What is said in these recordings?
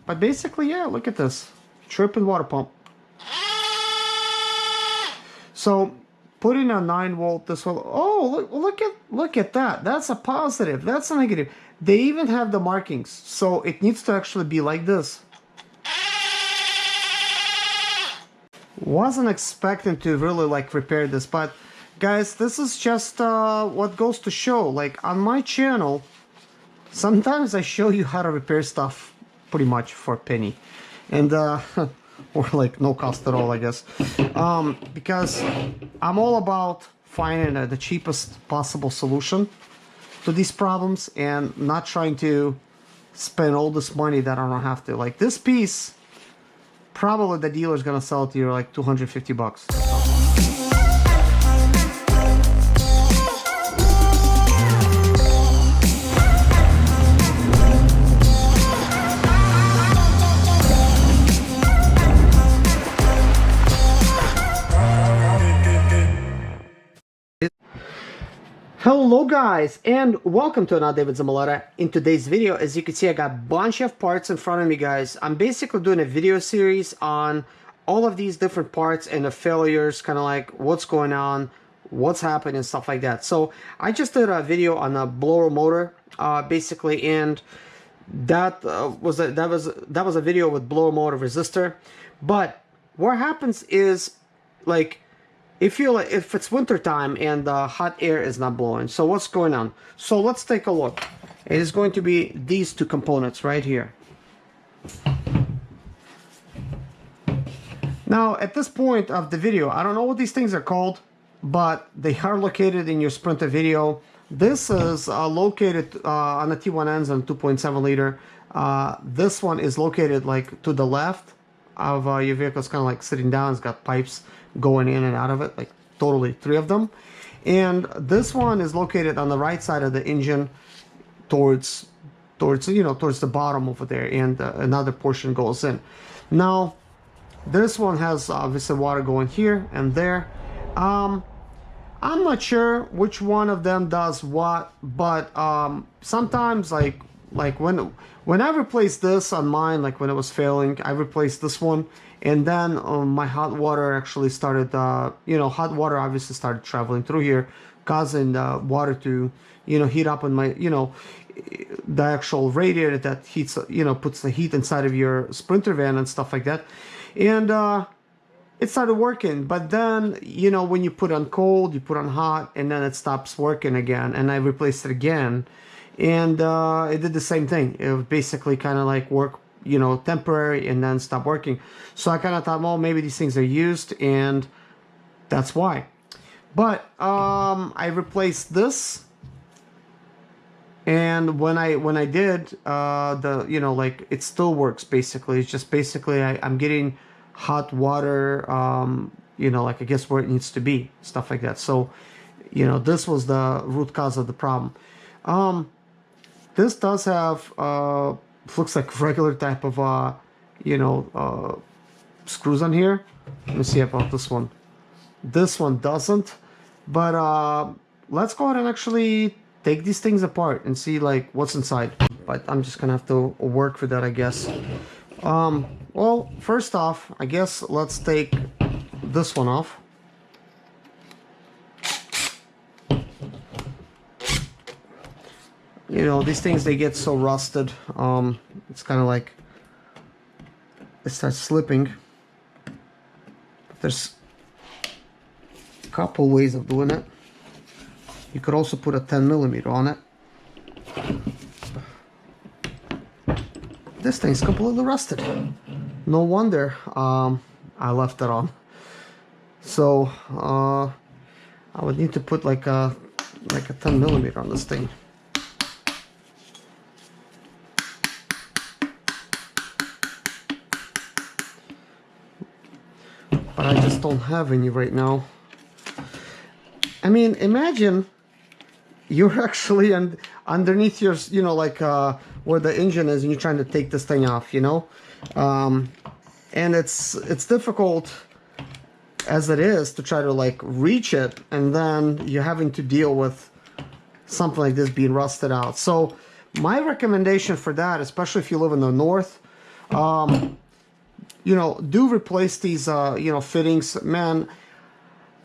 But basically, yeah, look at this. Tripping water pump. So putting a 9-volt this one. Oh, look at that. That's a positive. That's a negative. They even have the markings. So it needs to actually be like this. Wasn't expecting to really like repair this, but guys, this is just what goes to show. Like on my channel, sometimes I show you how to repair stuff pretty much for a penny, and or like no cost at all, I guess, because I'm all about finding the cheapest possible solution to these problems and not trying to spend all this money that I don't have to. Like this piece, probably the dealer's gonna sell it to you like 250 bucks. Hello guys, and welcome to another day with Zimaleta. In today's video, as you can see, I got a bunch of parts in front of me, guys. I'm basically doing a video series on all of these different parts and the failures, kind of like what's going on, what's happening, and stuff like that. So I just did a video on a blower motor, basically, and that was a video with blower motor resistor. But what happens is, like, if it's winter time and the hot air is not blowing, so what's going on? So let's take a look. It is going to be these two components right here. Now at this point of the video, I don't know what these things are called, but they are located in your Sprinter video. This is located on the T1Ns and 2.7 liter. This one is located like to the left of your vehicle. It's kind of like sitting down. It's got pipes going in and out of it, like totally 3 of them. And this one is located on the right side of the engine towards the bottom over there, and another portion goes in. Now this one has obviously water going here and there. I'm not sure which one of them does what, but sometimes like when I replaced this on mine, like when it was failing, I replaced this one, and then my hot water actually started, hot water obviously started traveling through here, causing the water to, heat up in my, the actual radiator that heats, puts the heat inside of your Sprinter van and stuff like that. And it started working, but then, when you put on cold, you put on hot, and then it stops working again, and I replaced it again. And it did the same thing. It was basically kind of like work, temporary, and then stop working. So I kind of thought, well, maybe these things are used, and that's why. But I replaced this, and when I did, it still works. Basically, it's just basically I'm getting hot water, like I guess where it needs to be, stuff like that. So, this was the root cause of the problem. This does have looks like regular type of screws on here. Let me see about this one. This one doesn't, but let's go ahead and actually take these things apart and see like what's inside. But I'm just gonna have to work with that, I guess. Well, first off, I guess let's take this one off. These things, they get so rusted. It's kind of like it starts slipping. There's a couple ways of doing it. You could also put a 10mm on it. This thing's completely rusted. No wonder I left it on. So I would need to put like a 10mm on this thing. But I just don't have any right now. I mean, imagine you're actually underneath your, where the engine is, and you're trying to take this thing off, and it's difficult as it is to try to like reach it, and then you're having to deal with something like this being rusted out. So My recommendation for that, especially if you live in the north, you know, do replace these, you know, fittings. Man,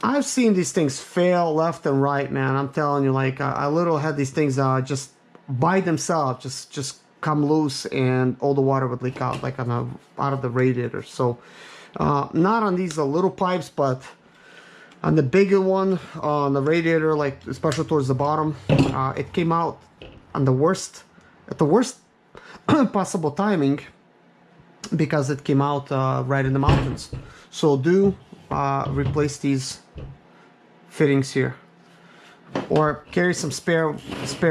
I've seen these things fail left and right, man. I'm telling you, like, I literally had these things just by themselves, just come loose, and all the water would leak out, like out of the radiator. So, not on these little pipes, but on the bigger one, on the radiator, like especially towards the bottom, it came out on the worst, at the worst possible timing, because it came out right in the mountains. So do replace these fittings here, or carry some spare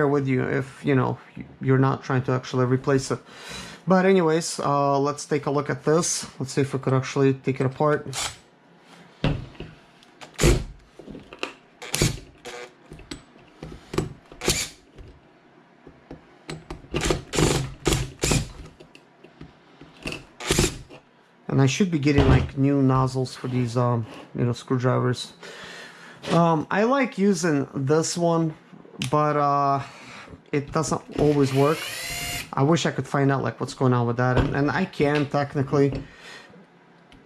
with you if you know you're not trying to actually replace it. But anyways, let's take a look at this. Let's see if we could actually take it apart. And I should be getting like new nozzles for these, you know, screwdrivers. I like using this one, but it doesn't always work. I wish I could find out like what's going on with that, and I can technically,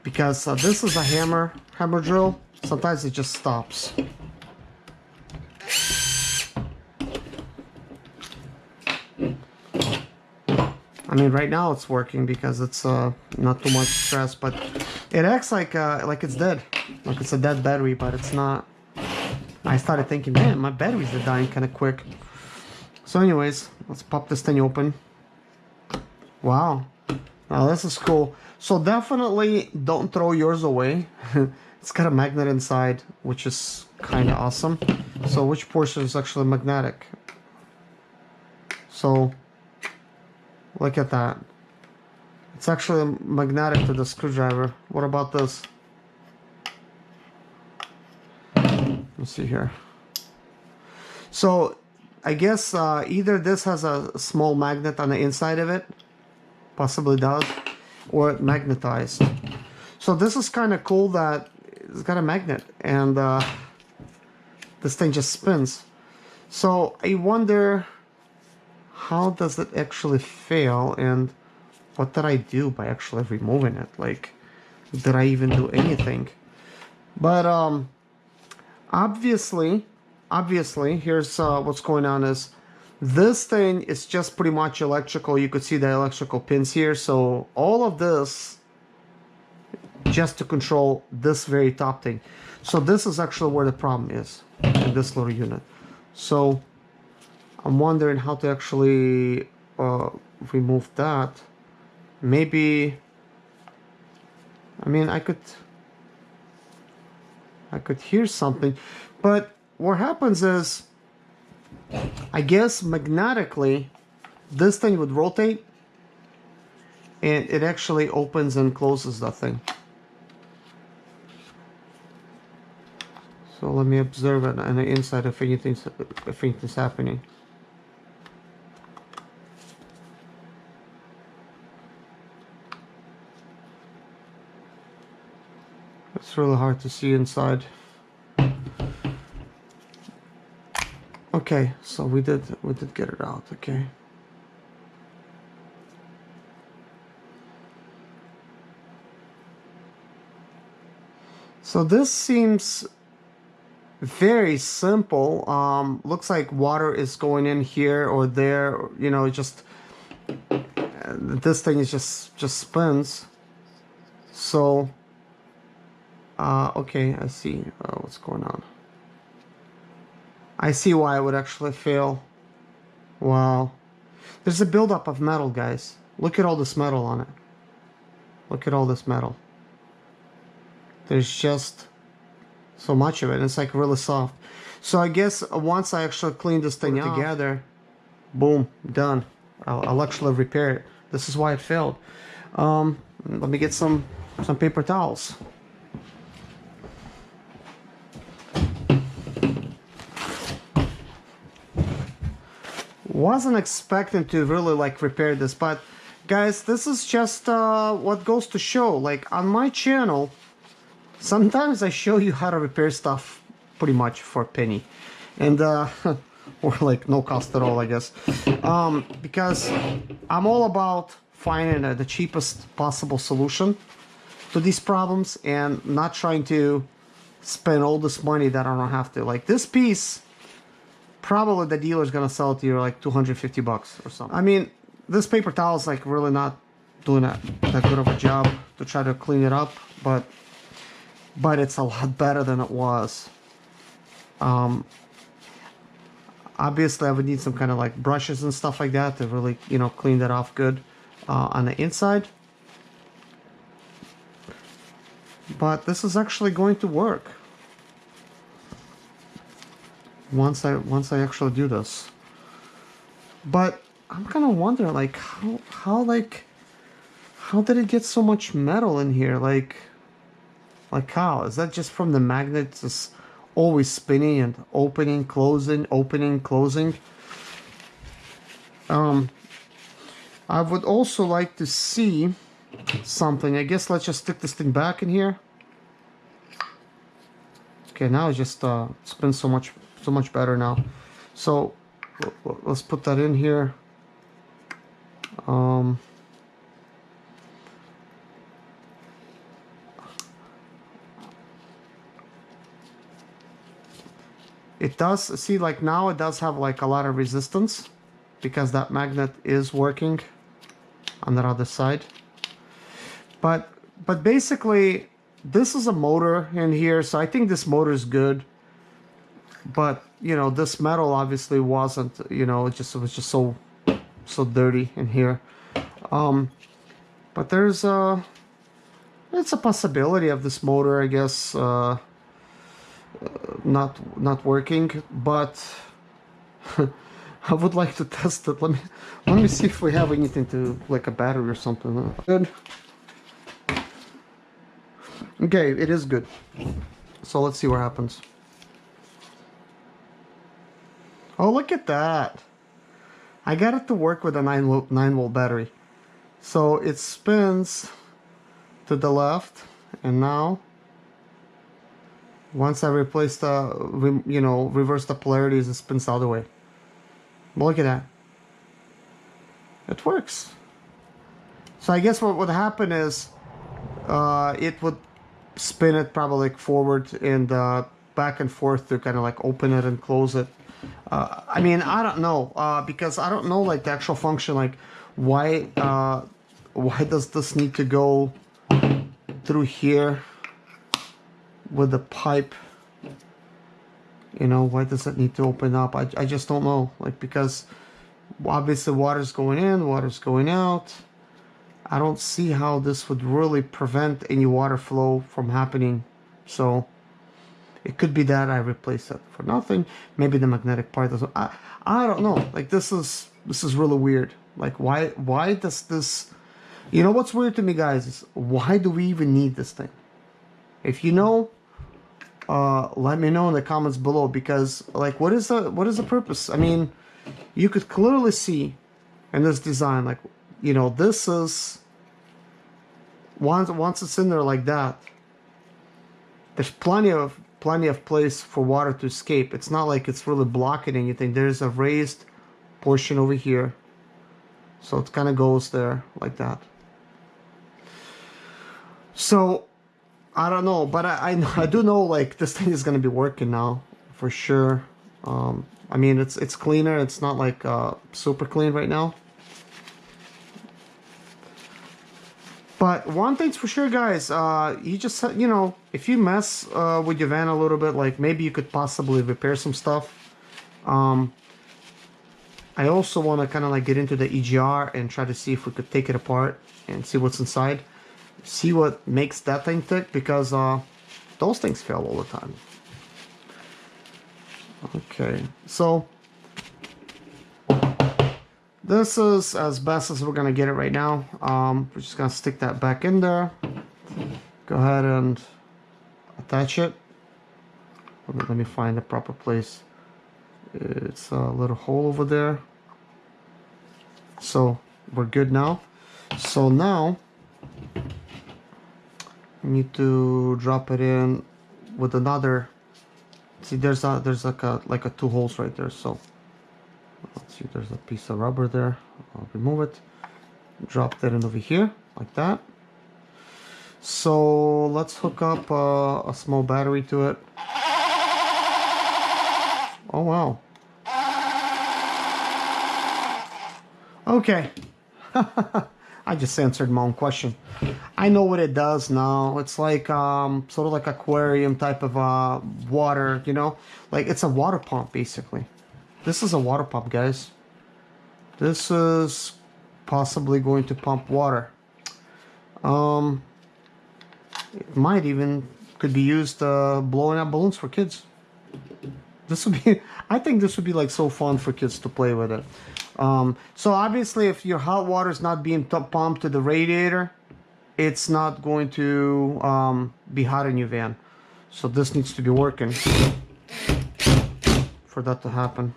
because this is a hammer drill. Sometimes it just stops. I mean, right now it's working because it's not too much stress, but it acts like it's dead, like it's a dead battery, but it's not. I started thinking, man, my batteries are dying kind of quick. So anyways, let's pop this thing open. Wow, now this is cool. So definitely don't throw yours away. It's got a magnet inside, which is kind of awesome. So which portion is actually magnetic? So look at that. It's actually magnetic to the screwdriver. What about this? Let's see here. So I guess either this has a small magnet on the inside of it, possibly does, or it magnetized. So this is kind of cool that it's got a magnet, and this thing just spins. So I wonder, how does it actually fail, and what did I do by actually removing it? Like, did I even do anything? But obviously here's what's going on is this thing is just pretty much electrical. You could see the electrical pins here. So all of this just to control this very top thing. So this is actually where the problem is in this little unit. So I'm wondering how to actually remove that. Maybe, I mean, I could hear something, but what happens is, I guess magnetically this thing would rotate, and it actually opens and closes that thing. So let me observe it on the inside if anything's happening. It's really hard to see inside. Okay, so we did get it out. Okay. So this seems very simple. Looks like water is going in here or there. You know, just this thing is just spins. So okay, I see what's going on. I see why it would actually fail. Wow. There's a buildup of metal, guys. Look at all this metal on it. Look at all this metal. There's just so much of it. It's like really soft. So I guess once I actually clean this thing together, boom, done. I'll actually repair it. This is why it failed. Let me get some paper towels. Wasn't expecting to really like repair this, but guys, this is just what goes to show, like on my channel sometimes I show you how to repair stuff pretty much for a penny, and or like no cost at all, I guess. Because I'm all about finding the cheapest possible solution to these problems and not trying to spend all this money that I don't have to. Like this piece, probably the dealer's gonna sell it to you like 250 bucks or something. I mean, this paper towel is like really not doing that good of a job to try to clean it up, but it's a lot better than it was. Obviously I would need some kind of like brushes and stuff like that to really, you know, clean that off good on the inside. But this is actually going to work once I actually do this. But I'm kind of wondering, like, how did it get so much metal in here? Like how? Is that just from the magnets just always spinning and opening, closing, opening, closing? I would also like to see something. I guess let's just stick this thing back in here. Okay, now it just spins so much better now. So let's put that in here. It does, see, like now it does have like a lot of resistance because that magnet is working on the other side. But basically this is a motor in here, so I think this motor is good. But you know, this metal obviously wasn't, you know, it was just so dirty in here. But there's it's a possibility of this motor, I guess, not working, but I would like to test it. Let me see if we have anything to, like a battery or something. Good. Okay, it is good. So let's see what happens. Oh, look at that. I got it to work with a 9 volt battery. So it spins to the left, and now once I replace the, you know, reverse the polarities, it spins the other way. Look at that. It works. So I guess what would happen is it would spin it probably like forward and back and forth to kind of like open it and close it. I mean, I don't know, because I don't know like the actual function, like why does this need to go through here with the pipe? You know, why does it need to open up? I just don't know, like, because obviously water's going in, water's going out. I don't see how this would really prevent any water flow from happening. So it could be that I replaced it for nothing. Maybe the magnetic part doesn't. I don't know. Like this is really weird. Like why does this? You know what's weird to me, guys, is why do we even need this thing? If you know, let me know in the comments below, because like what is the purpose? I mean, you could clearly see in this design, like, you know, this is once it's in there like that, there's plenty of place for water to escape. It's not like it's really blocking anything. There's a raised portion over here, so it kind of goes there like that. So I don't know, but I do know like this thing is gonna be working now for sure. I mean, it's cleaner. It's not like super clean right now. But one thing's for sure, guys, you just, you know, if you mess with your van a little bit, like maybe you could possibly repair some stuff. I also want to kind of like get into the EGR and try to see if we could take it apart and see what's inside. See what makes that thing tick, because those things fail all the time. Okay, so this is as best as we're gonna get it right now. We're just gonna stick that back in there. Go ahead and attach it. Let me find the proper place. It's a little hole over there. So we're good now. So now I need to drop it in with another. See, there's like a 2 holes right there. So Let's see, there's a piece of rubber there. I'll remove it. Drop that in over here, like that. So let's hook up a small battery to it. Oh wow. Okay. I just answered my own question. I know what it does now. It's like sort of like aquarium type of water, you know? Like it's a water pump basically. This is a water pump, guys. This is possibly going to pump water. It might even could be used blowing up balloons for kids. This would be, I think this would be like so fun for kids to play with it. So obviously if your hot water is not being pumped to the radiator, it's not going to be hot in your van. So this needs to be working for that to happen.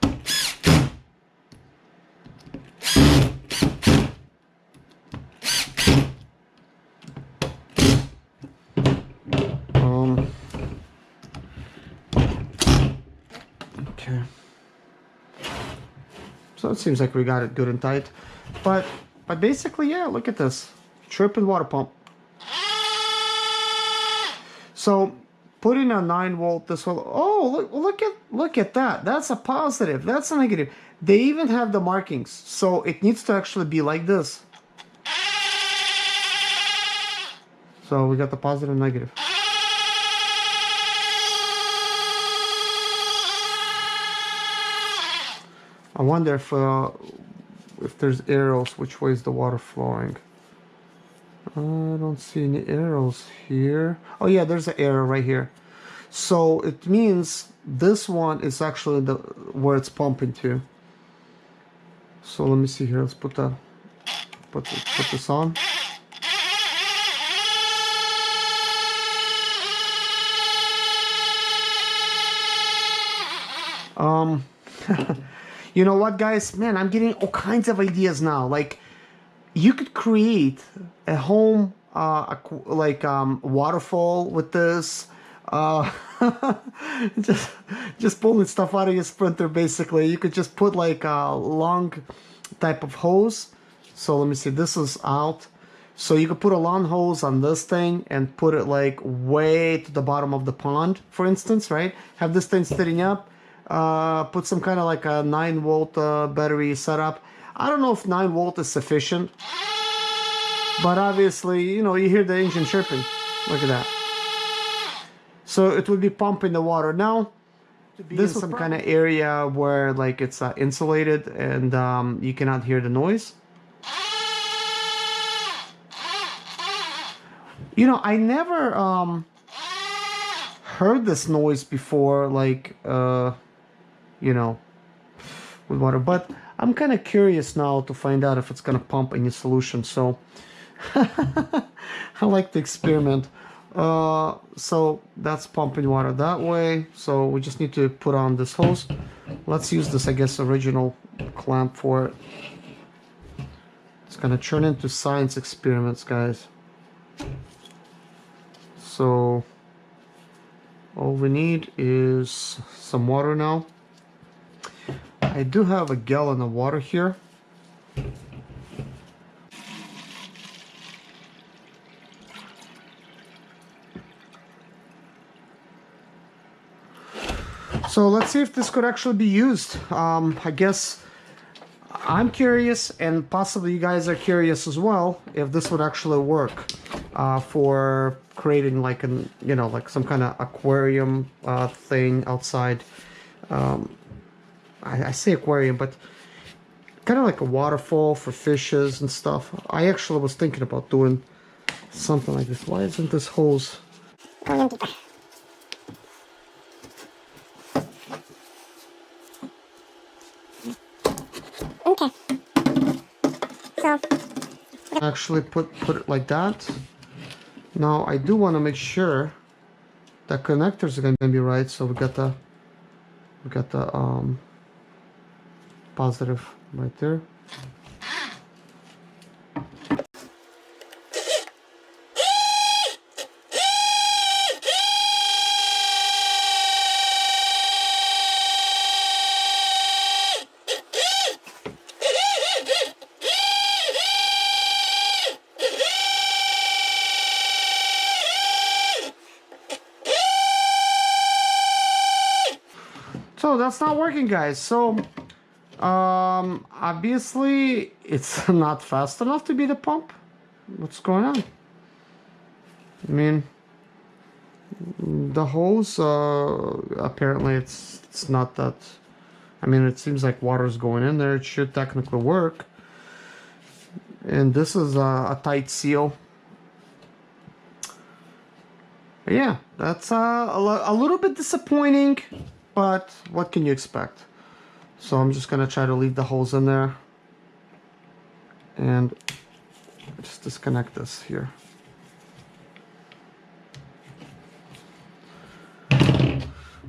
Okay. So it seems like we got it good and tight. But basically, yeah, look at this. Chirping water pump. So putting a 9-volt this will, oh, look at that. That's a positive. That's a negative. They even have the markings. So it needs to actually be like this. So we got the positive and negative. I wonder if there's arrows, which way is the water flowing. I don't see any arrows here. Oh yeah, there's an arrow right here. So it means this one is actually the where it's pumping to. So let me see here. Let's put this on. You know what, guys? Man, I'm getting all kinds of ideas now. Like, you could create a home waterfall with this. Just pulling stuff out of your Sprinter. Basically, you could just put like a long type of hose. So let me see. This is out. So you could put a long hose on this thing and put it like way to the bottom of the pond, for instance, right? Have this thing sitting up. Put some kind of like a 9-volt battery setup. I don't know if 9-volt is sufficient, but obviously, you know, you hear the engine chirping. Look at that. So it would be pumping the water. Now, this is some kind of area where like it's insulated and you cannot hear the noise. You know, I never heard this noise before, like you know, with water, but I'm kind of curious now to find out if it's gonna pump any solution. So I like to experiment. So that's pumping water that way. So we just need to put on this hose. Let's use this, I guess, original clamp for it. It's gonna turn into science experiments, guys. So all we need is some water now. I do have a gallon of water here. So let's see if this could actually be used. I guess I'm curious, and possibly you guys are curious as well, if this would actually work for creating like an, you know, like some kind of aquarium thing outside. I say aquarium, but kind of like a waterfall for fishes and stuff. I actually was thinking about doing something like this. Why isn't this hose? Okay. So Actually put it like that. Now I do want to make sure the connectors are going to be right. So we got the positive right there. So that's not working, guys. So obviously it's not fast enough to be the pump. What's going on? I mean, the hose, apparently it's not that. I mean, it seems like water's going in there. It should technically work. And this is a tight seal. But yeah, that's a little bit disappointing, but what can you expect? So I'm just gonna try to leave the holes in there and just disconnect this here.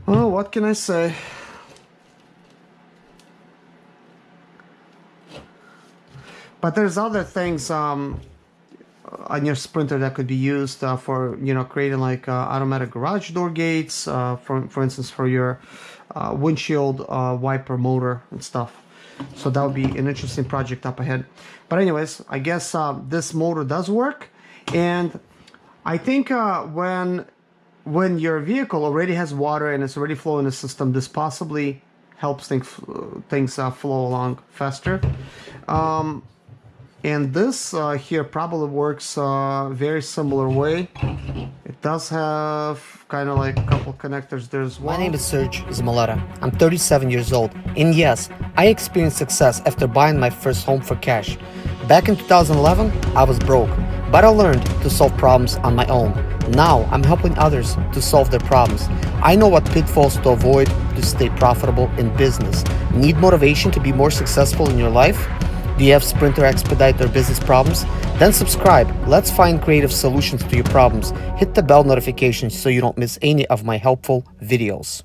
Well, what can I say? But there's other things on your Sprinter that could be used for, you know, creating like automatic garage door gates, for instance, for your windshield wiper motor and stuff. So that would be an interesting project up ahead. But anyways, I guess this motor does work, and I think when your vehicle already has water and it's already flowing in the system, this possibly helps things flow along faster. And this here probably works very similar way. It does have kind of like a couple connectors there as well. My name is Serge Zimaleta. I'm 37 years old, and yes, I experienced success after buying my first home for cash. Back in 2011, I was broke, but I learned to solve problems on my own. Now I'm helping others to solve their problems. I know what pitfalls to avoid to stay profitable in business. Need motivation to be more successful in your life? Do you have Sprinter expedite or business problems? Then subscribe. Let's find creative solutions to your problems. Hit the bell notification so you don't miss any of my helpful videos.